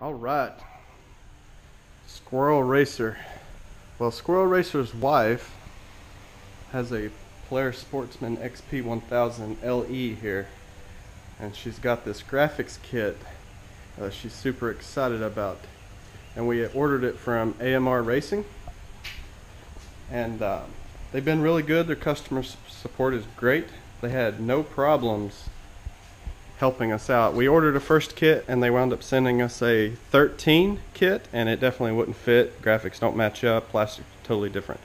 All right, SquirrelRacer. Well, SquirrelRacer's wife has a Polaris Sportsman XP1000 LE here, and she's got this graphics kit she's super excited about, and we ordered it from AMR Racing, and they've been really good. Their customer support is great. They had no problems helping us out. We ordered a first kit and they wound up sending us a 13 kit, and it definitely wouldn't fit. Graphics don't match up, plastic totally different.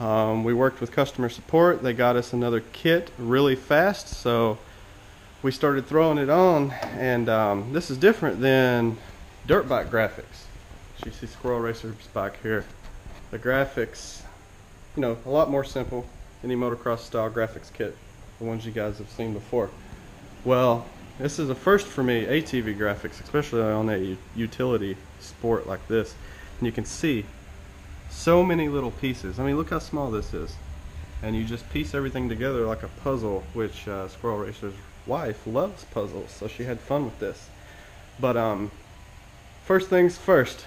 We worked with customer support. They got us another kit really fast, so we started throwing it on, and this is different than dirt bike graphics. So you see SquirrelRacer's bike here. The graphics, you know, a lot more simple. Any motocross style graphics kit, the ones you guys have seen before. Well, this is a first for me, ATV graphics, especially on a utility sport like this. And you can see so many little pieces. I mean, look how small this is. And you just piece everything together like a puzzle, which SquirrelRacer's wife loves puzzles, so she had fun with this. But first things first,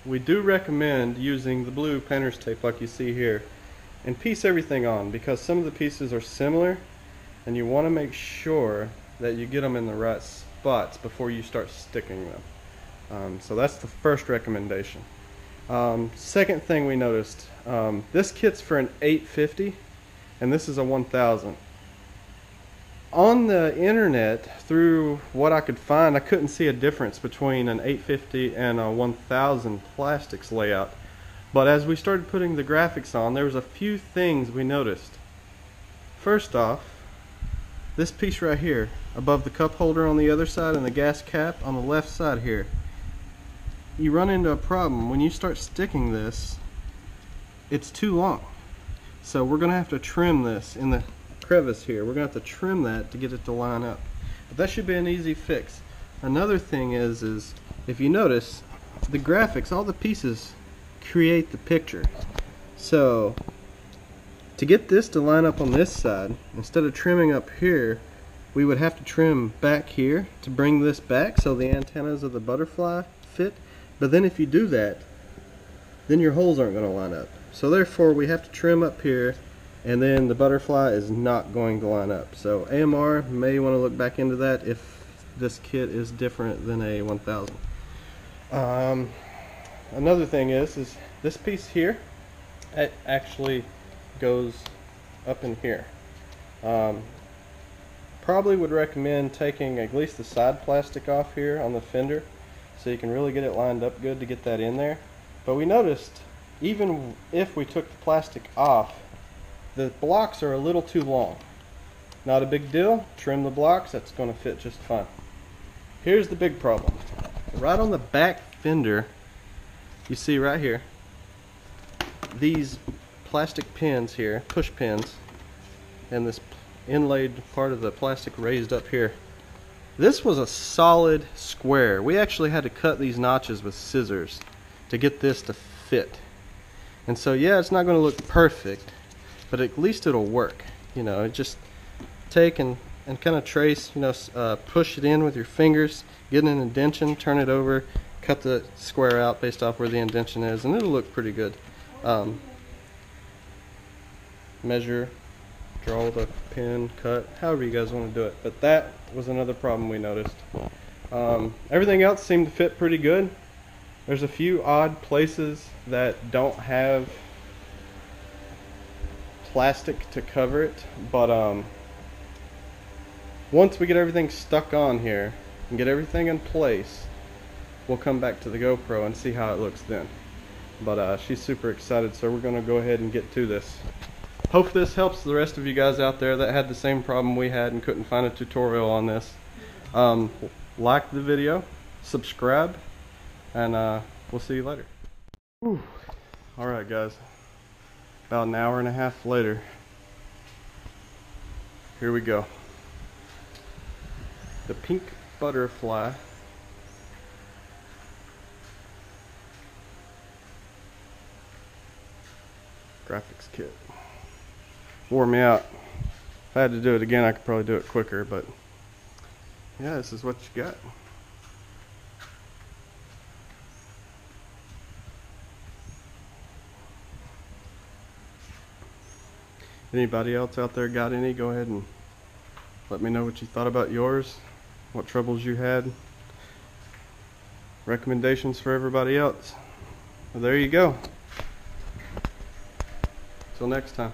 we do recommend using the blue painter's tape like you see here and piece everything on, because some of the pieces are similar and you want to make sure that you get them in the right spots before you start sticking them. So that's the first recommendation. Second thing we noticed, this kit's for an 850 and this is a 1000. On the internet, through what I could find, I couldn't see a difference between an 850 and a 1000 plastics layout. But as we started putting the graphics on, there was a few things we noticed. First off, this piece right here, above the cup holder on the other side and the gas cap on the left side here, you run into a problem. When you start sticking this, it's too long. So we're going to have to trim this in the crevice here. We're going to have to trim that to get it to line up. But that should be an easy fix. Another thing is if you notice, the graphics, all the pieces create the picture. So to get this to line up on this side, instead of trimming up here, we would have to trim back here to bring this back so the antennas of the butterfly fit. But then if you do that, then your holes aren't going to line up. So therefore we have to trim up here, and then the butterfly is not going to line up. So AMR may want to look back into that if this kit is different than a 1000. Another thing is this piece here, it actually goes up in here. Probably would recommend taking at least the side plastic off here on the fender so you can really get it lined up good to get that in there. But we noticed even if we took the plastic off, the blocks are a little too long. Not a big deal, trim the blocks, that's going to fit just fine. Here's the big problem. Right on the back fender, you see right here, these plastic pins here, push pins, and this inlaid part of the plastic raised up here. This was a solid square. We actually had to cut these notches with scissors to get this to fit. And so yeah, it's not going to look perfect, but at least it'll work. You know, just take and kind of trace, you know, push it in with your fingers, get an indention, turn it over, cut the square out based off where the indention is, and it'll look pretty good. Measure, draw the pin, cut, however you guys want to do it. But that was another problem we noticed. Everything else seemed to fit pretty good. There's a few odd places that don't have plastic to cover it, but once we get everything stuck on here and get everything in place, we'll come back to the GoPro and see how it looks then. But she's super excited, so we're going to go ahead and get to this. Hope this helps the rest of you guys out there that had the same problem we had and couldn't find a tutorial on this. Like the video, subscribe, and we'll see you later. Alright guys, about an hour and a half later, here we go. The pink butterfly graphics kit wore me out. If I had to do it again, I could probably do it quicker, but yeah, this is what you got. Anybody else out there got any? Go ahead and let me know what you thought about yours, what troubles you had, recommendations for everybody else. Well, there you go. Till next time.